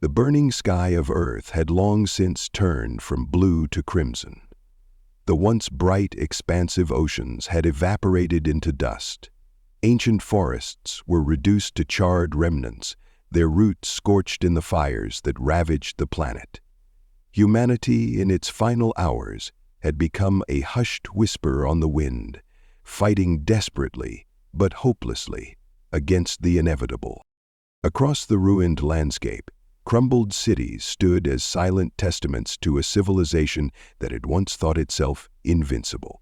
The burning sky of Earth had long since turned from blue to crimson. The once bright, expansive oceans had evaporated into dust. Ancient forests were reduced to charred remnants, their roots scorched in the fires that ravaged the planet. Humanity, in its final hours, had become a hushed whisper on the wind, fighting desperately, but hopelessly, against the inevitable. Across the ruined landscape, crumbled cities stood as silent testaments to a civilization that had once thought itself invincible.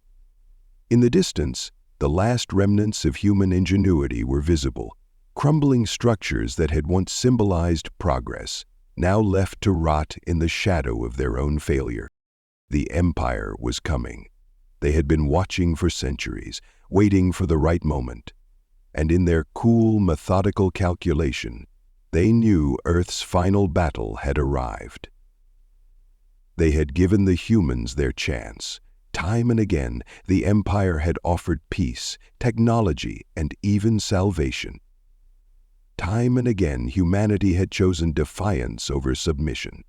In the distance, the last remnants of human ingenuity were visible, crumbling structures that had once symbolized progress, now left to rot in the shadow of their own failure. The Empire was coming. They had been watching for centuries, waiting for the right moment. And in their cool, methodical calculation, they knew Earth's final battle had arrived. They had given the humans their chance. Time and again, the Empire had offered peace, technology, and even salvation. Time and again, humanity had chosen defiance over submission.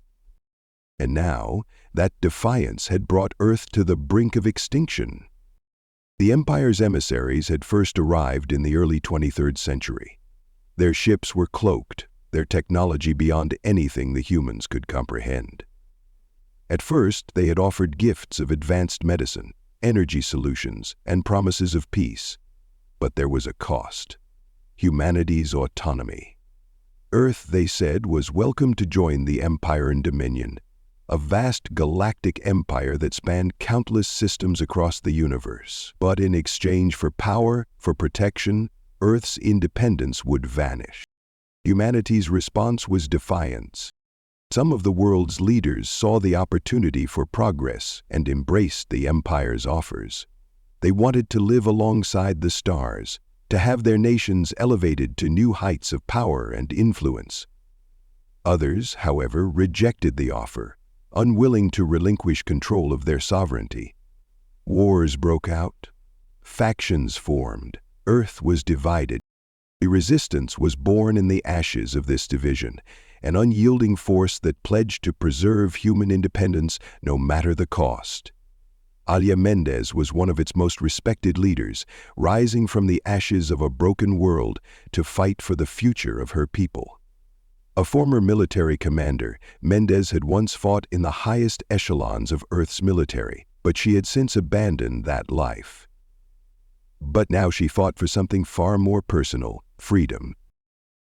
And now, that defiance had brought Earth to the brink of extinction. The Empire's emissaries had first arrived in the early 23rd century. Their ships were cloaked, their technology beyond anything the humans could comprehend. At first, they had offered gifts of advanced medicine, energy solutions, and promises of peace. But there was a cost: humanity's autonomy. Earth, they said, was welcome to join the Empire and Dominion, a vast galactic empire that spanned countless systems across the universe. But in exchange for power, for protection, Earth's independence would vanish. Humanity's response was defiance. Some of the world's leaders saw the opportunity for progress and embraced the Empire's offers. They wanted to live alongside the stars, to have their nations elevated to new heights of power and influence. Others, however, rejected the offer, unwilling to relinquish control of their sovereignty. Wars broke out. Factions formed. Earth was divided. The resistance was born in the ashes of this division, an unyielding force that pledged to preserve human independence no matter the cost. Alia Mendez was one of its most respected leaders, rising from the ashes of a broken world to fight for the future of her people. A former military commander, Mendez had once fought in the highest echelons of Earth's military, but she had since abandoned that life. But now she fought for something far more personal: freedom.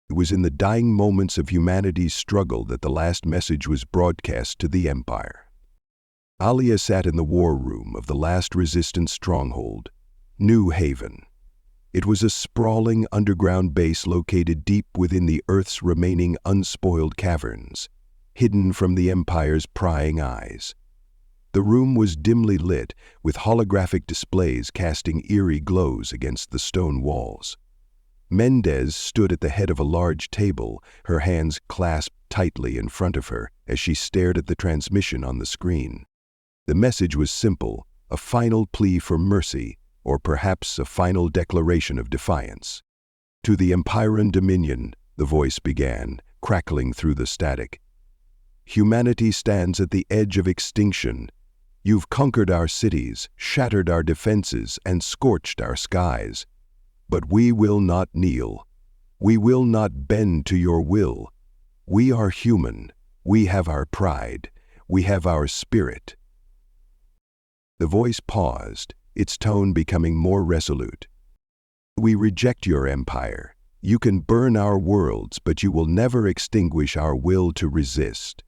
It was in the dying moments of humanity's struggle that the last message was broadcast to the Empire. Alia sat in the war room of the last resistance stronghold, New Haven. It was a sprawling underground base located deep within the Earth's remaining unspoiled caverns, hidden from the Empire's prying eyes. The room was dimly lit, with holographic displays casting eerie glows against the stone walls. Mendez stood at the head of a large table, her hands clasped tightly in front of her as she stared at the transmission on the screen. The message was simple: a final plea for mercy, or perhaps a final declaration of defiance. "To the Empire and Dominion," the voice began, crackling through the static. "Humanity stands at the edge of extinction. You've conquered our cities, shattered our defenses, and scorched our skies. But we will not kneel. We will not bend to your will. We are human. We have our pride. We have our spirit." The voice paused, its tone becoming more resolute. "We reject your empire. You can burn our worlds, but you will never extinguish our will to resist."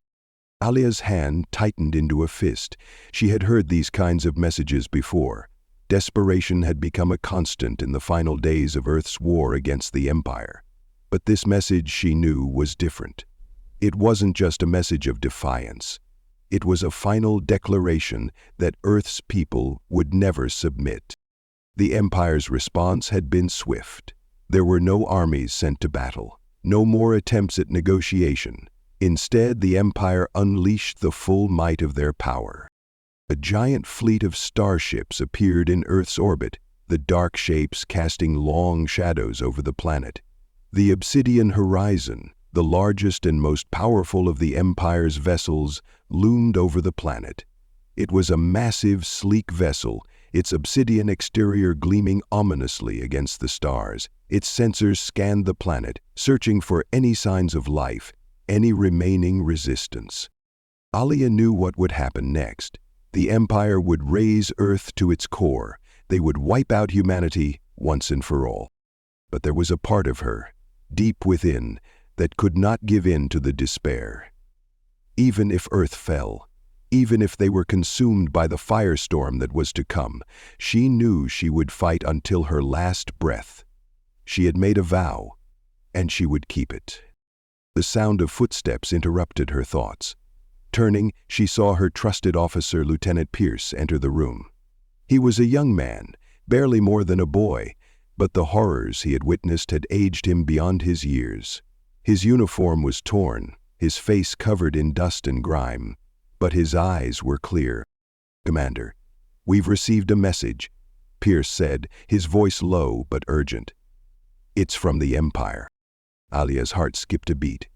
Alia's hand tightened into a fist. She had heard these kinds of messages before. Desperation had become a constant in the final days of Earth's war against the Empire. But this message, she knew, was different. It wasn't just a message of defiance. It was a final declaration that Earth's people would never submit. The Empire's response had been swift. There were no armies sent to battle, no more attempts at negotiation. Instead, the Empire unleashed the full might of their power. A giant fleet of starships appeared in Earth's orbit, the dark shapes casting long shadows over the planet. The obsidian horizon, the largest and most powerful of the Empire's vessels, loomed over the planet. It was a massive, sleek vessel, its obsidian exterior gleaming ominously against the stars. Its sensors scanned the planet, searching for any signs of life, any remaining resistance. Alia knew what would happen next. The Empire would raze Earth to its core. They would wipe out humanity once and for all. But there was a part of her, deep within, that could not give in to the despair. Even if Earth fell, even if they were consumed by the firestorm that was to come, she knew she would fight until her last breath. She had made a vow, and she would keep it. The sound of footsteps interrupted her thoughts. Turning, she saw her trusted officer, Lieutenant Pierce, enter the room. He was a young man, barely more than a boy, but the horrors he had witnessed had aged him beyond his years. His uniform was torn, his face covered in dust and grime, but his eyes were clear. "Commander, we've received a message," Pierce said, his voice low but urgent. "It's from the Empire." Alia's heart skipped a beat.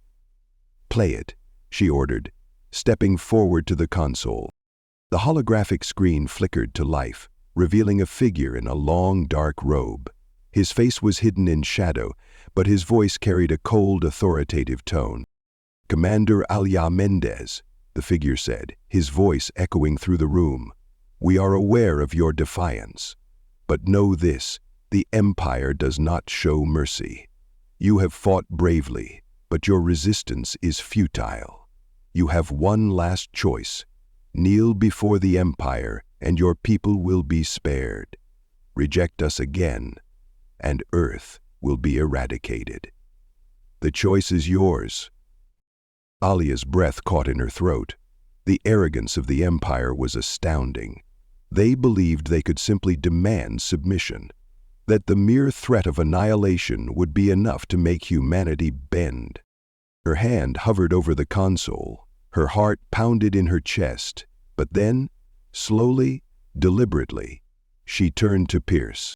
"Play it," she ordered, stepping forward to the console. The holographic screen flickered to life, revealing a figure in a long, dark robe. His face was hidden in shadow, but his voice carried a cold, authoritative tone. "Commander Alia Mendez," the figure said, his voice echoing through the room. "We are aware of your defiance. But know this, the Empire does not show mercy. You have fought bravely, but your resistance is futile. You have one last choice. Kneel before the Empire, and your people will be spared. Reject us again, and Earth will be eradicated. The choice is yours." Alia's breath caught in her throat. The arrogance of the Empire was astounding. They believed they could simply demand submission, that the mere threat of annihilation would be enough to make humanity bend. Her hand hovered over the console. Her heart pounded in her chest, but then, slowly, deliberately, she turned to Pierce.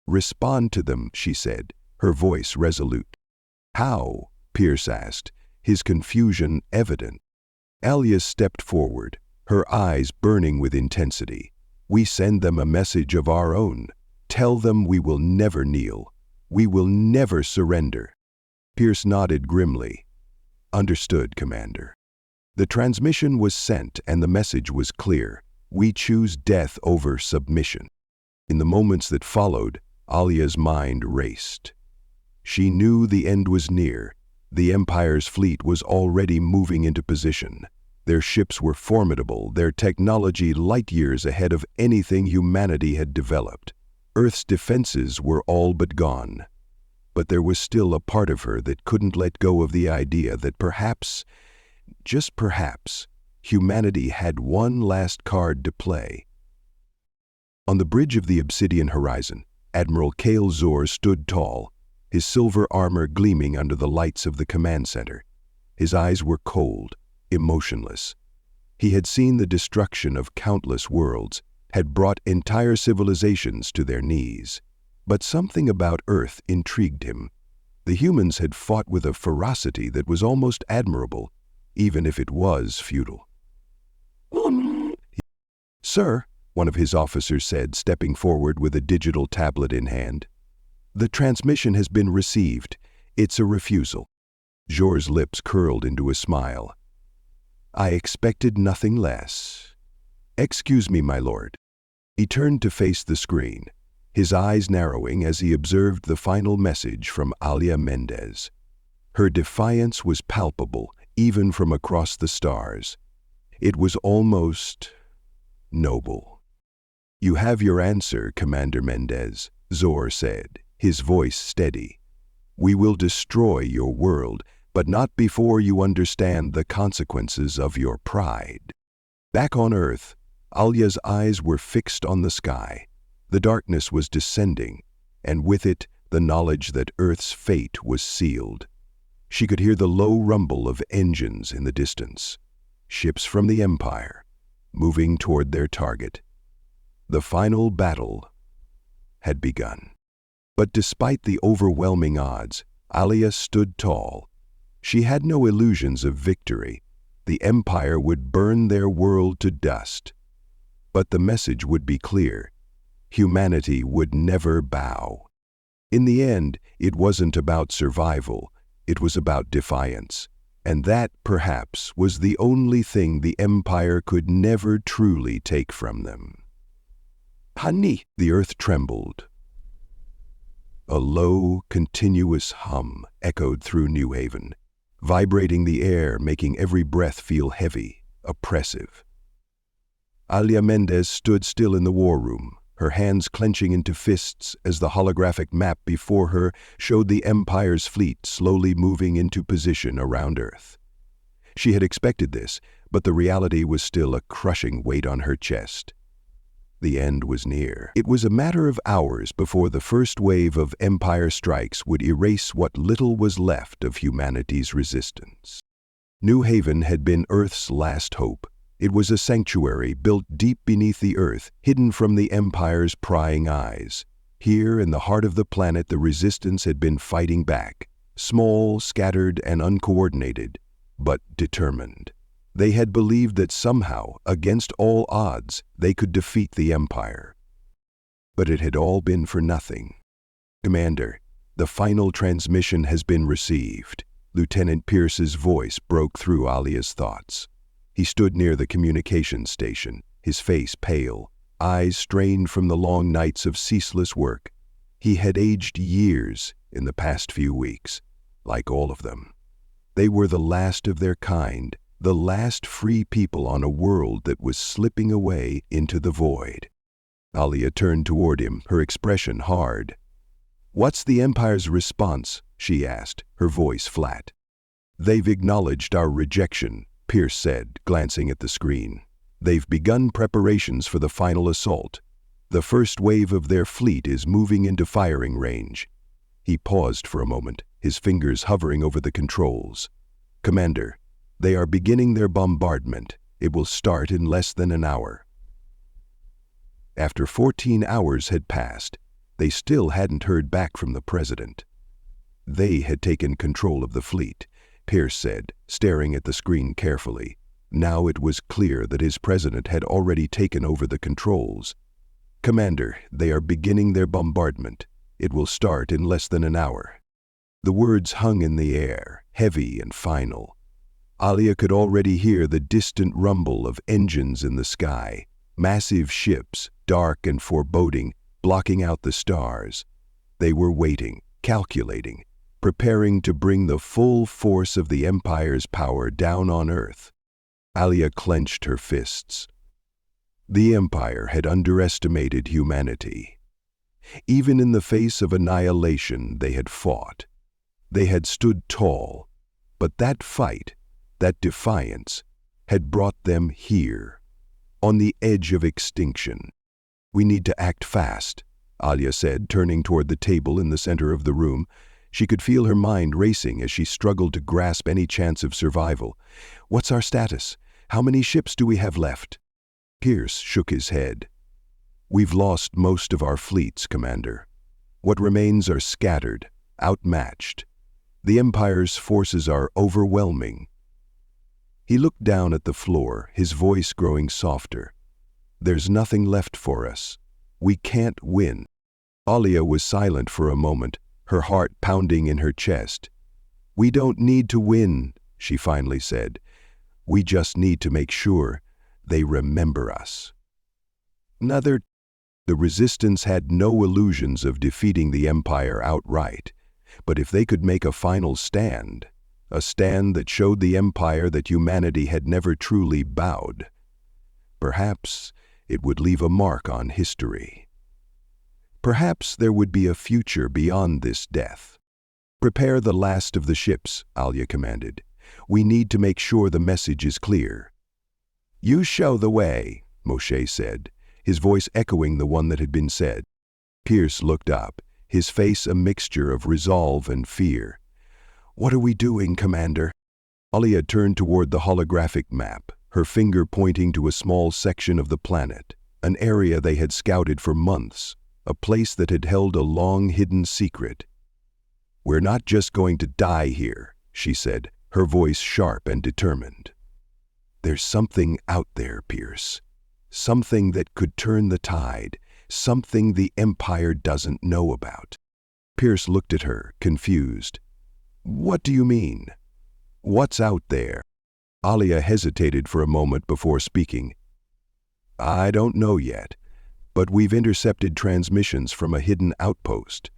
"Respond to them," she said, her voice resolute. "How?" Pierce asked, his confusion evident. Alia stepped forward, her eyes burning with intensity. "We send them a message of our own. Tell them we will never kneel. We will never surrender." Pierce nodded grimly. "Understood, Commander." The transmission was sent and the message was clear. We choose death over submission. In the moments that followed, Alia's mind raced. She knew the end was near. The Empire's fleet was already moving into position. Their ships were formidable, their technology light years ahead of anything humanity had developed. Earth's defenses were all but gone. But there was still a part of her that couldn't let go of the idea that perhaps, just perhaps, humanity had one last card to play. On the bridge of the Obsidian Horizon, Admiral Kale Zor stood tall, his silver armor gleaming under the lights of the command center. His eyes were cold, emotionless. He had seen the destruction of countless worlds, had brought entire civilizations to their knees. But something about Earth intrigued him. The humans had fought with a ferocity that was almost admirable, even if it was futile. "Sir," one of his officers said, stepping forward with a digital tablet in hand. "The transmission has been received. It's a refusal." Jor's lips curled into a smile. "I expected nothing less. Excuse me, my lord." He turned to face the screen, his eyes narrowing as he observed the final message from Alia Mendez. Her defiance was palpable, even from across the stars. It was almost noble. "You have your answer, Commander Mendez," Zor said, his voice steady. "We will destroy your world, but not before you understand the consequences of your pride." Back on Earth, Alia's eyes were fixed on the sky. The darkness was descending, and with it, the knowledge that Earth's fate was sealed. She could hear the low rumble of engines in the distance. Ships from the Empire, moving toward their target. The final battle had begun. But despite the overwhelming odds, Alia stood tall. She had no illusions of victory. The Empire would burn their world to dust. But the message would be clear. Humanity would never bow. In the end, it wasn't about survival. It was about defiance. And that, perhaps, was the only thing the Empire could never truly take from them. Honey! The earth trembled. A low, continuous hum echoed through New Haven, vibrating the air, making every breath feel heavy, oppressive. Alia Mendez stood still in the war room, her hands clenching into fists as the holographic map before her showed the Empire's fleet slowly moving into position around Earth. She had expected this, but the reality was still a crushing weight on her chest. The end was near. It was a matter of hours before the first wave of Empire strikes would erase what little was left of humanity's resistance. New Haven had been Earth's last hope. It was a sanctuary built deep beneath the Earth, hidden from the Empire's prying eyes. Here, in the heart of the planet, the resistance had been fighting back, small, scattered, and uncoordinated, but determined. They had believed that somehow, against all odds, they could defeat the Empire. But it had all been for nothing. "Commander, the final transmission has been received." Lieutenant Pierce's voice broke through Alia's thoughts. He stood near the communications station, his face pale, eyes strained from the long nights of ceaseless work. He had aged years in the past few weeks, like all of them. They were the last of their kind, the last free people on a world that was slipping away into the void. Alia turned toward him, her expression hard. "What's the Empire's response?" she asked, her voice flat. "They've acknowledged our rejection," Pierce said, glancing at the screen. "They've begun preparations for the final assault. The first wave of their fleet is moving into firing range." He paused for a moment, his fingers hovering over the controls. "Commander, they are beginning their bombardment. It will start in less than an hour." After 14 hours had passed, they still hadn't heard back from the president. "They had taken control of the fleet," Pierce said, staring at the screen carefully. Now it was clear that his president had already taken over the controls. "Commander, they are beginning their bombardment. It will start in less than an hour." The words hung in the air, heavy and final. Alia could already hear the distant rumble of engines in the sky, massive ships, dark and foreboding, blocking out the stars. They were waiting, calculating, preparing to bring the full force of the Empire's power down on Earth. Alia clenched her fists. The Empire had underestimated humanity. Even in the face of annihilation, they had fought. They had stood tall, but that fight, that defiance, had brought them here, on the edge of extinction. "We need to act fast," Alia said, turning toward the table in the center of the room. She could feel her mind racing as she struggled to grasp any chance of survival. "What's our status? How many ships do we have left?" Pierce shook his head. "We've lost most of our fleets, Commander. What remains are scattered, outmatched. The Empire's forces are overwhelming." He looked down at the floor, his voice growing softer. "There's nothing left for us. We can't win." Alia was silent for a moment, her heart pounding in her chest. "We don't need to win," she finally said. "We just need to make sure they remember us." The resistance had no illusions of defeating the Empire outright, but if they could make a final stand, a stand that showed the Empire that humanity had never truly bowed, perhaps it would leave a mark on history. Perhaps there would be a future beyond this death. "Prepare the last of the ships," Alia commanded. "We need to make sure the message is clear." "You show the way," Moshe said, his voice echoing the one that had been said. Pierce looked up, his face a mixture of resolve and fear. "What are we doing, Commander?" Alia turned toward the holographic map, her finger pointing to a small section of the planet, an area they had scouted for months, a place that had held a long-hidden secret. "We're not just going to die here," she said, her voice sharp and determined. "There's something out there, Pierce. Something that could turn the tide, something the Empire doesn't know about." Pierce looked at her, confused. "What do you mean? What's out there?" Alia hesitated for a moment before speaking. "I don't know yet, but we've intercepted transmissions from a hidden outpost.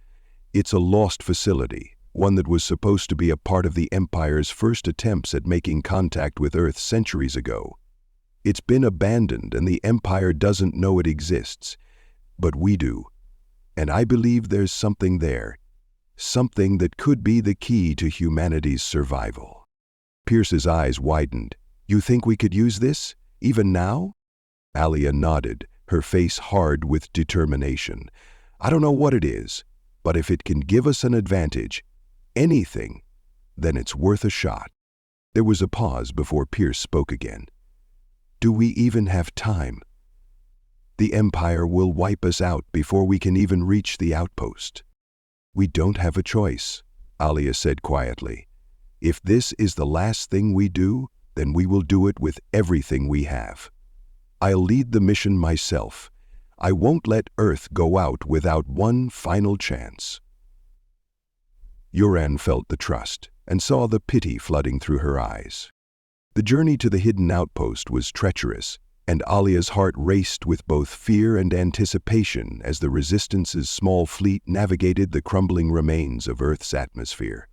It's a lost facility, one that was supposed to be a part of the Empire's first attempts at making contact with Earth centuries ago. It's been abandoned and the Empire doesn't know it exists, but we do. And I believe there's something there, something that could be the key to humanity's survival." Pierce's eyes widened. "You think we could use this, even now?" Alia nodded, her face hard with determination. "I don't know what it is, but if it can give us an advantage, anything, then it's worth a shot." There was a pause before Pierce spoke again. "Do we even have time? The Empire will wipe us out before we can even reach the outpost." "We don't have a choice," Alia said quietly. "If this is the last thing we do, then we will do it with everything we have. I'll lead the mission myself. I won't let Earth go out without one final chance." Yoran felt the trust and saw the pity flooding through her eyes. The journey to the hidden outpost was treacherous, and Alia's heart raced with both fear and anticipation as the Resistance's small fleet navigated the crumbling remains of Earth's atmosphere.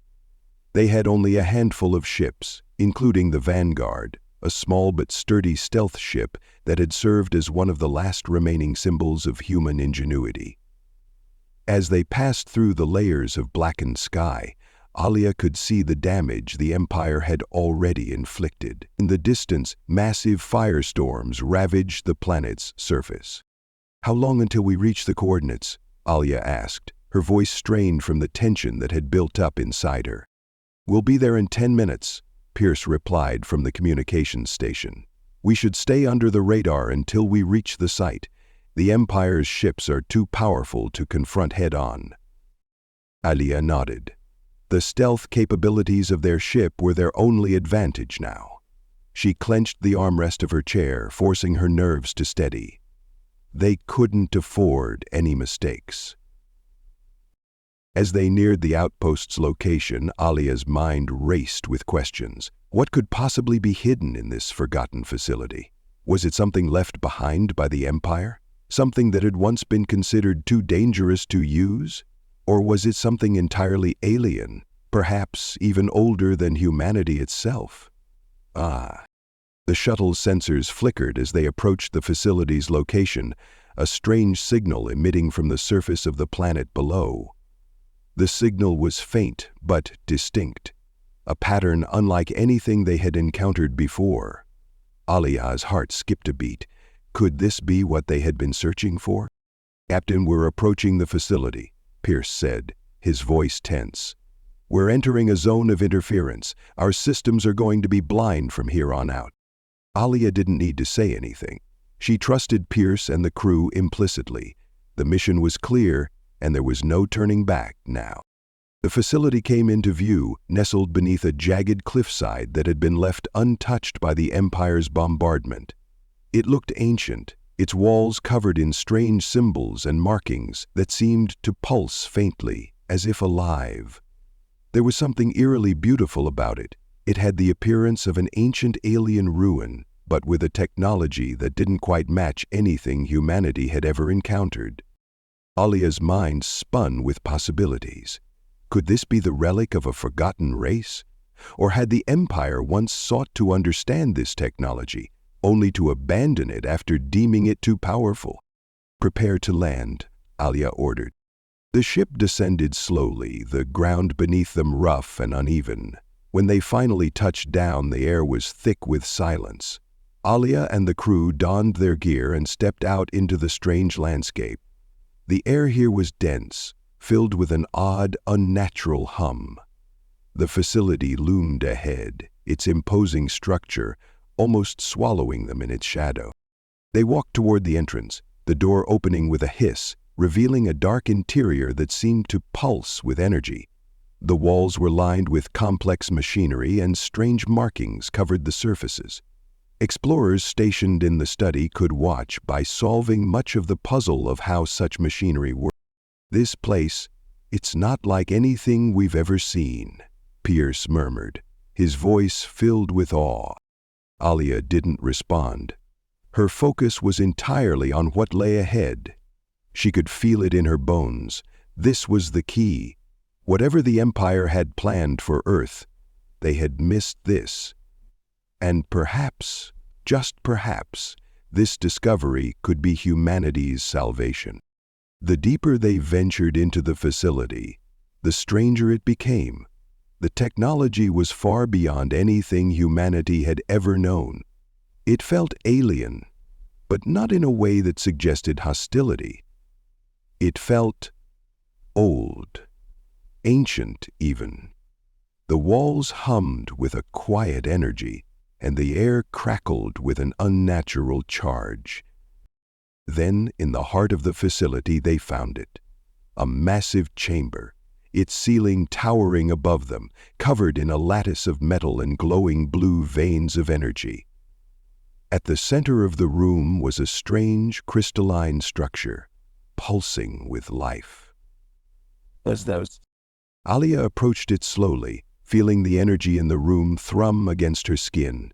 They had only a handful of ships, including the Vanguard, a small but sturdy stealth ship that had served as one of the last remaining symbols of human ingenuity. As they passed through the layers of blackened sky, Alia could see the damage the Empire had already inflicted. In the distance, massive firestorms ravaged the planet's surface. "How long until we reach the coordinates?" Alia asked, her voice strained from the tension that had built up inside her. "We'll be there in 10 minutes, Pierce replied from the communications station. "We should stay under the radar until we reach the site. The Empire's ships are too powerful to confront head-on." Alia nodded. The stealth capabilities of their ship were their only advantage now. She clenched the armrest of her chair, forcing her nerves to steady. They couldn't afford any mistakes. As they neared the outpost's location, Alia's mind raced with questions. What could possibly be hidden in this forgotten facility? Was it something left behind by the Empire? Something that had once been considered too dangerous to use? Or was it something entirely alien, perhaps even older than humanity itself? The shuttle's sensors flickered as they approached the facility's location, a strange signal emitting from the surface of the planet below. The signal was faint but distinct, a pattern unlike anything they had encountered before. Alia's heart skipped a beat. Could this be what they had been searching for? "Captain, we're approaching the facility," Pierce said, his voice tense. "We're entering a zone of interference. Our systems are going to be blind from here on out." Alia didn't need to say anything. She trusted Pierce and the crew implicitly. The mission was clear, and there was no turning back now. The facility came into view, nestled beneath a jagged cliffside that had been left untouched by the Empire's bombardment. It looked ancient, its walls covered in strange symbols and markings that seemed to pulse faintly, as if alive. There was something eerily beautiful about it. It had the appearance of an ancient alien ruin, but with a technology that didn't quite match anything humanity had ever encountered. Alia's mind spun with possibilities. Could this be the relic of a forgotten race? Or had the Empire once sought to understand this technology, only to abandon it after deeming it too powerful? "Prepare to land," Alia ordered. The ship descended slowly, the ground beneath them rough and uneven. When they finally touched down, the air was thick with silence. Alia and the crew donned their gear and stepped out into the strange landscape. The air here was dense, filled with an odd, unnatural hum. The facility loomed ahead, its imposing structure almost swallowing them in its shadow. They walked toward the entrance, the door opening with a hiss, revealing a dark interior that seemed to pulse with energy. The walls were lined with complex machinery and strange markings covered the surfaces. Explorers stationed in the study could watch by solving much of the puzzle of how such machinery worked. "This place, it's not like anything we've ever seen," Pierce murmured, his voice filled with awe. Alia didn't respond. Her focus was entirely on what lay ahead. She could feel it in her bones. This was the key. Whatever the Empire had planned for Earth, they had missed this. And perhaps, just perhaps, this discovery could be humanity's salvation. The deeper they ventured into the facility, the stranger it became. The technology was far beyond anything humanity had ever known. It felt alien, but not in a way that suggested hostility. It felt old, ancient even. The walls hummed with a quiet energy, and the air crackled with an unnatural charge. Then, in the heart of the facility, they found it. A massive chamber, its ceiling towering above them, covered in a lattice of metal and glowing blue veins of energy. At the center of the room was a strange crystalline structure, pulsing with life. What's those? Alia approached it slowly, feeling the energy in the room thrum against her skin.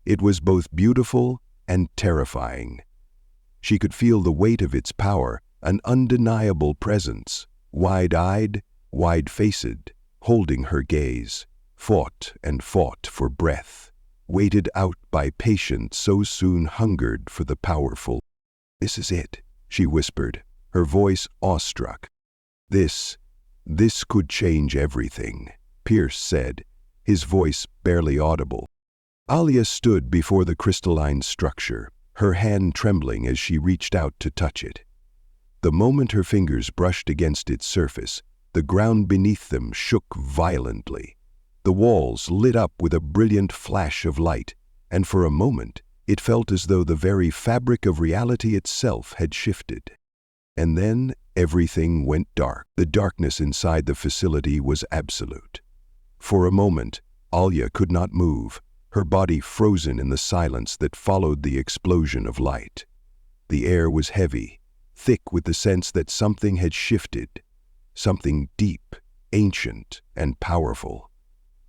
It was both beautiful and terrifying. She could feel the weight of its power, an undeniable presence, wide-eyed, wide-faced, holding her gaze, fought and fought for breath, waited out by patience so soon hungered for the powerful. "This is it," she whispered, her voice awestruck. This could change everything," Pierce said, his voice barely audible. Alia stood before the crystalline structure, her hand trembling as she reached out to touch it. The moment her fingers brushed against its surface, the ground beneath them shook violently. The walls lit up with a brilliant flash of light, and for a moment it felt as though the very fabric of reality itself had shifted. And then everything went dark. The darkness inside the facility was absolute. For a moment, Alia could not move, her body frozen in the silence that followed the explosion of light. The air was heavy, thick with the sense that something had shifted, something deep, ancient, and powerful.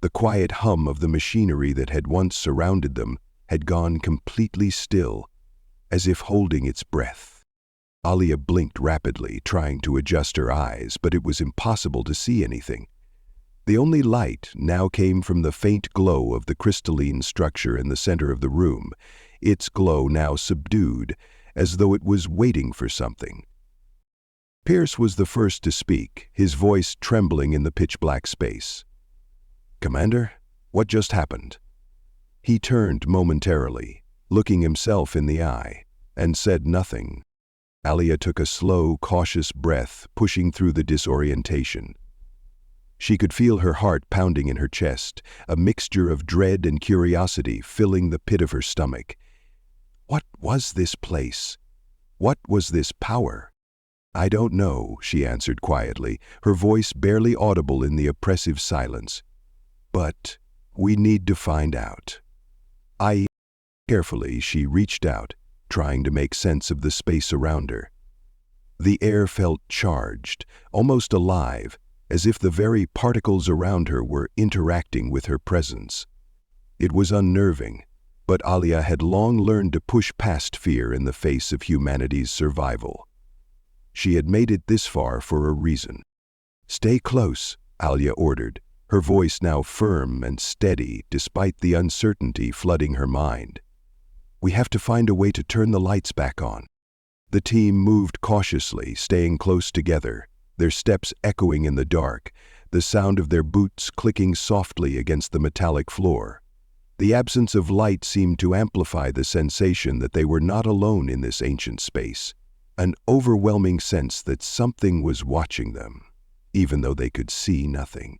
The quiet hum of the machinery that had once surrounded them had gone completely still, as if holding its breath. Alia blinked rapidly, trying to adjust her eyes, but it was impossible to see anything. The only light now came from the faint glow of the crystalline structure in the center of the room, its glow now subdued, as though it was waiting for something. Pierce was the first to speak, his voice trembling in the pitch-black space. "Commander, what just happened?" He turned momentarily, looking himself in the eye, and said nothing. Alia took a slow, cautious breath, pushing through the disorientation. She could feel her heart pounding in her chest, a mixture of dread and curiosity filling the pit of her stomach. What was this place? What was this power? "I don't know," she answered quietly, her voice barely audible in the oppressive silence. "But we need to find out." Carefully, she reached out, trying to make sense of the space around her. The air felt charged, almost alive, as if the very particles around her were interacting with her presence. It was unnerving, but Alia had long learned to push past fear in the face of humanity's survival. She had made it this far for a reason. "Stay close," Alia ordered, her voice now firm and steady despite the uncertainty flooding her mind. "We have to find a way to turn the lights back on." The team moved cautiously, staying close together, their steps echoing in the dark, the sound of their boots clicking softly against the metallic floor. The absence of light seemed to amplify the sensation that they were not alone in this ancient space, an overwhelming sense that something was watching them, even though they could see nothing.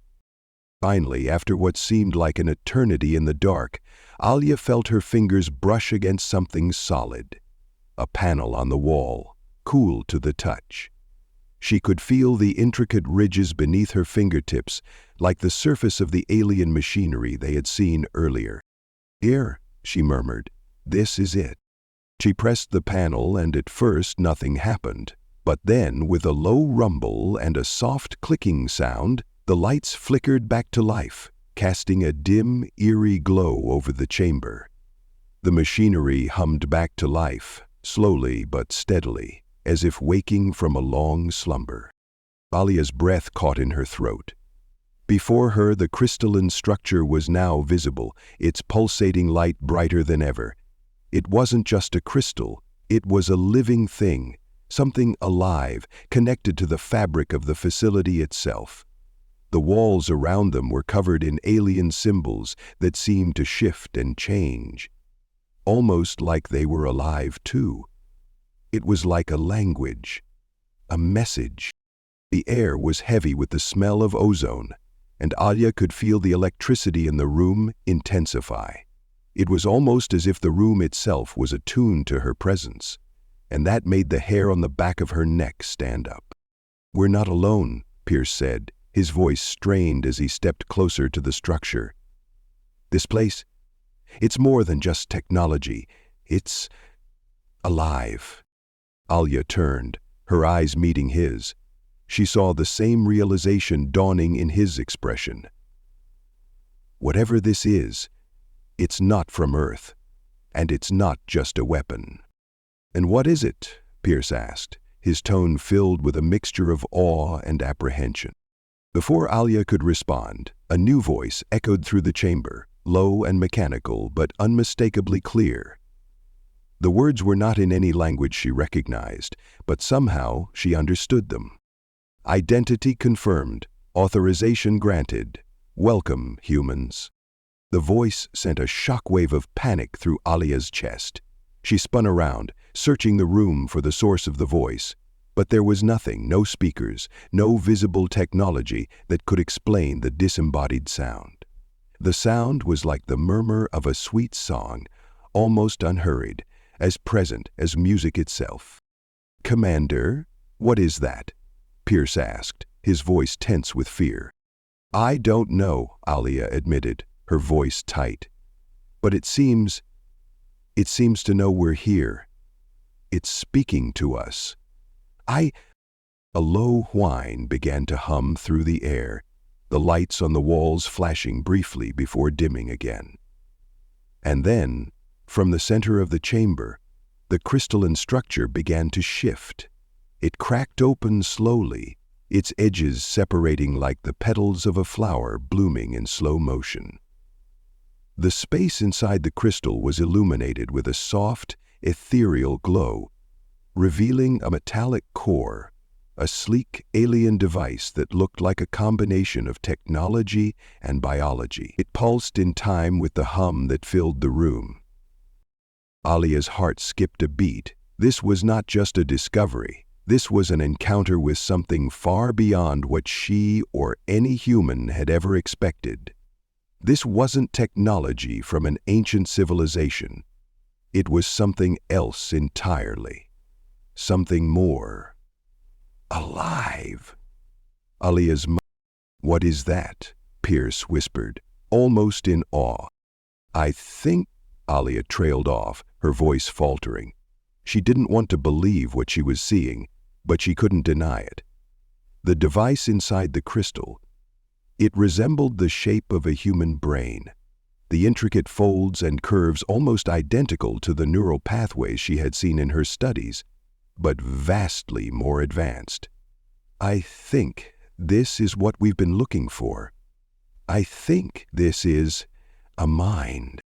Finally, after what seemed like an eternity in the dark, Alia felt her fingers brush against something solid. A panel on the wall, cool to the touch. She could feel the intricate ridges beneath her fingertips, like the surface of the alien machinery they had seen earlier. "Here," she murmured. "This is it." She pressed the panel, and at first nothing happened. But then, with a low rumble and a soft clicking sound, the lights flickered back to life, casting a dim, eerie glow over the chamber. The machinery hummed back to life, slowly but steadily, as if waking from a long slumber. Alia's breath caught in her throat. Before her, the crystalline structure was now visible, its pulsating light brighter than ever. It wasn't just a crystal, it was a living thing, something alive, connected to the fabric of the facility itself. The walls around them were covered in alien symbols that seemed to shift and change, almost like they were alive too. It was like a language, a message. The air was heavy with the smell of ozone, and Alia could feel the electricity in the room intensify. It was almost as if the room itself was attuned to her presence, and that made the hair on the back of her neck stand up. "We're not alone," Pierce said, his voice strained as he stepped closer to the structure. "This place, it's more than just technology. It's alive." Alia turned, her eyes meeting his. She saw the same realization dawning in his expression. Whatever this is, it's not from Earth, and it's not just a weapon. "And what is it?" Pierce asked, his tone filled with a mixture of awe and apprehension. Before Alia could respond, a new voice echoed through the chamber, low and mechanical but unmistakably clear. The words were not in any language she recognized, but somehow she understood them. "Identity confirmed. Authorization granted. Welcome, humans." The voice sent a shockwave of panic through Alia's chest. She spun around, searching the room for the source of the voice, but there was nothing, no speakers, no visible technology that could explain the disembodied sound. The sound was like the murmur of a sweet song, almost unhurried, as present as music itself. "Commander, what is that?" Pierce asked, his voice tense with fear. "I don't know," Alia admitted, her voice tight. "But it seems to know we're here. It's speaking to us. A low whine began to hum through the air, the lights on the walls flashing briefly before dimming again. And then, from the center of the chamber, the crystalline structure began to shift. It cracked open slowly, its edges separating like the petals of a flower blooming in slow motion. The space inside the crystal was illuminated with a soft, ethereal glow, revealing a metallic core, a sleek alien device that looked like a combination of technology and biology. It pulsed in time with the hum that filled the room. Alia's heart skipped a beat. This was not just a discovery. This was an encounter with something far beyond what she or any human had ever expected. This wasn't technology from an ancient civilization. It was something else entirely. Something more. Alive. "What is that?" Pierce whispered, almost in awe. "I think," Alia trailed off, her voice faltering. She didn't want to believe what she was seeing, but she couldn't deny it. The device inside the crystal, it resembled the shape of a human brain, the intricate folds and curves almost identical to the neural pathways she had seen in her studies, but vastly more advanced. "I think this is what we've been looking for. I think this is a mind."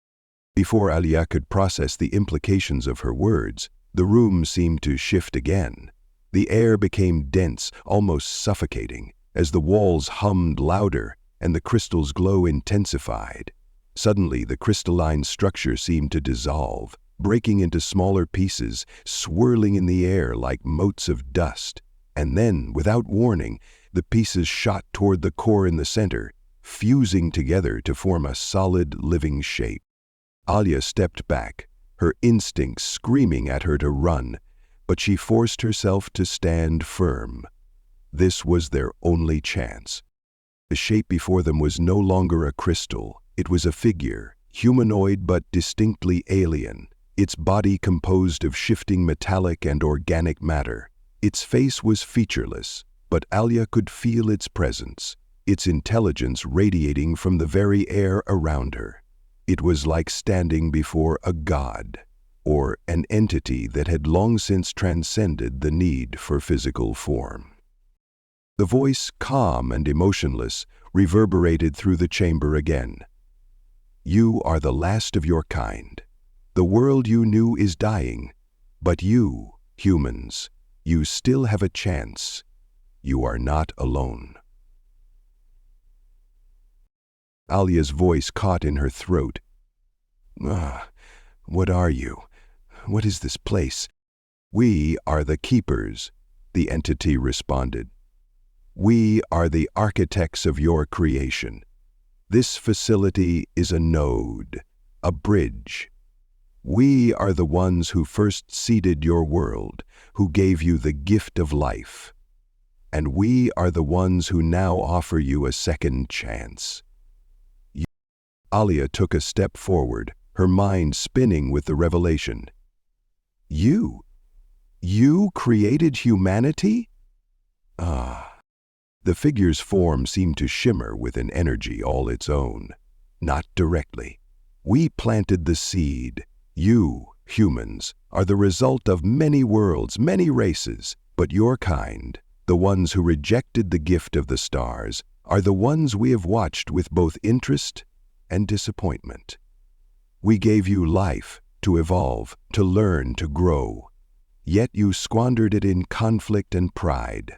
Before Alia could process the implications of her words, the room seemed to shift again. The air became dense, almost suffocating, as the walls hummed louder and the crystal's glow intensified. Suddenly, the crystalline structure seemed to dissolve, breaking into smaller pieces, swirling in the air like motes of dust. And then, without warning, the pieces shot toward the core in the center, fusing together to form a solid, living shape. Alia stepped back, her instincts screaming at her to run, but she forced herself to stand firm. This was their only chance. The shape before them was no longer a crystal. It was a figure, humanoid but distinctly alien, its body composed of shifting metallic and organic matter. Its face was featureless, but Alia could feel its presence, its intelligence radiating from the very air around her. It was like standing before a god, or an entity that had long since transcended the need for physical form. The voice, calm and emotionless, reverberated through the chamber again. You are the last of your kind. The world you knew is dying, but you, humans, you still have a chance. You are not alone. Alia's voice caught in her throat. What are you? What is this place? We are the keepers, the entity responded. We are the architects of your creation. This facility is a node, a bridge. We are the ones who first seeded your world, who gave you the gift of life. And we are the ones who now offer you a second chance. Alia took a step forward, her mind spinning with the revelation. You created humanity? The figure's form seemed to shimmer with an energy all its own. Not directly. We planted the seed. You, humans, are the result of many worlds, many races, but your kind, the ones who rejected the gift of the stars, are the ones we have watched with both interest and disappointment. We gave you life, to evolve, to learn, to grow. Yet you squandered it in conflict and pride.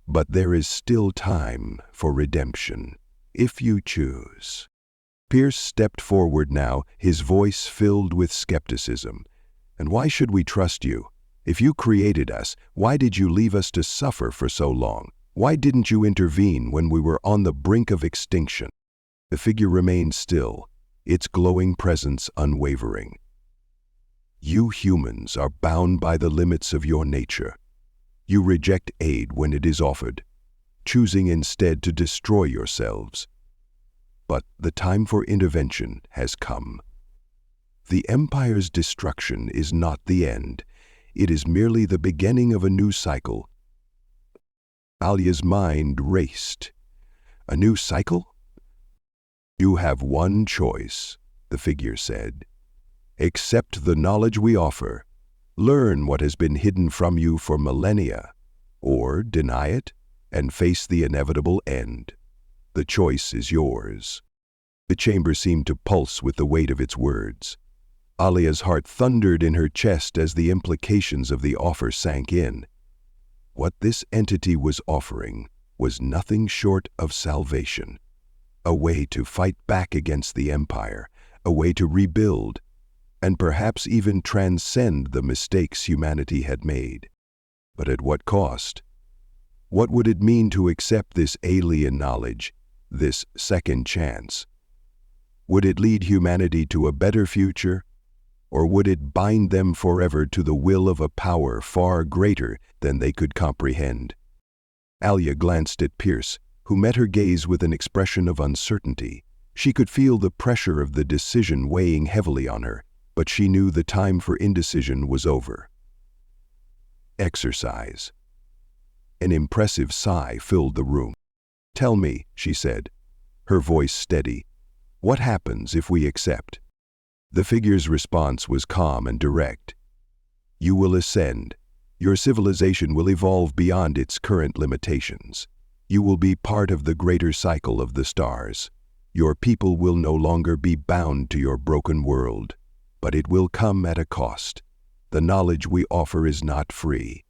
But there is still time for redemption, if you choose. Pierce stepped forward now, his voice filled with skepticism. And why should we trust you? If you created us, why did you leave us to suffer for so long? Why didn't you intervene when we were on the brink of extinction? The figure remained still, its glowing presence unwavering. You humans are bound by the limits of your nature. You reject aid when it is offered, choosing instead to destroy yourselves. But the time for intervention has come. The Empire's destruction is not the end. It is merely the beginning of a new cycle. Alia's mind raced. A new cycle? You have one choice, the figure said. Accept the knowledge we offer. Learn what has been hidden from you for millennia, or deny it and face the inevitable end. The choice is yours. The chamber seemed to pulse with the weight of its words. Alia's heart thundered in her chest as the implications of the offer sank in. What this entity was offering was nothing short of salvation. A way to fight back against the Empire, a way to rebuild, and perhaps even transcend the mistakes humanity had made. But at what cost? What would it mean to accept this alien knowledge, this second chance? Would it lead humanity to a better future, or would it bind them forever to the will of a power far greater than they could comprehend? Alia glanced at Pierce, who met her gaze with an expression of uncertainty. She could feel the pressure of the decision weighing heavily on her, but she knew the time for indecision was over. Exercise. An impressive sigh filled the room. Tell me, she said, her voice steady, what happens if we accept? The figure's response was calm and direct. You will ascend. Your civilization will evolve beyond its current limitations. You will be part of the greater cycle of the stars. Your people will no longer be bound to your broken world. But it will come at a cost. The knowledge we offer is not free.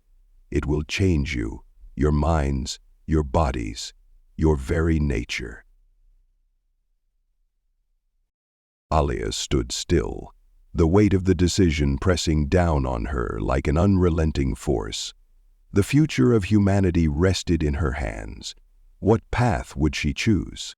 It will change you, your minds, your bodies, your very nature. Alia stood still, the weight of the decision pressing down on her like an unrelenting force. The future of humanity rested in her hands. What path would she choose?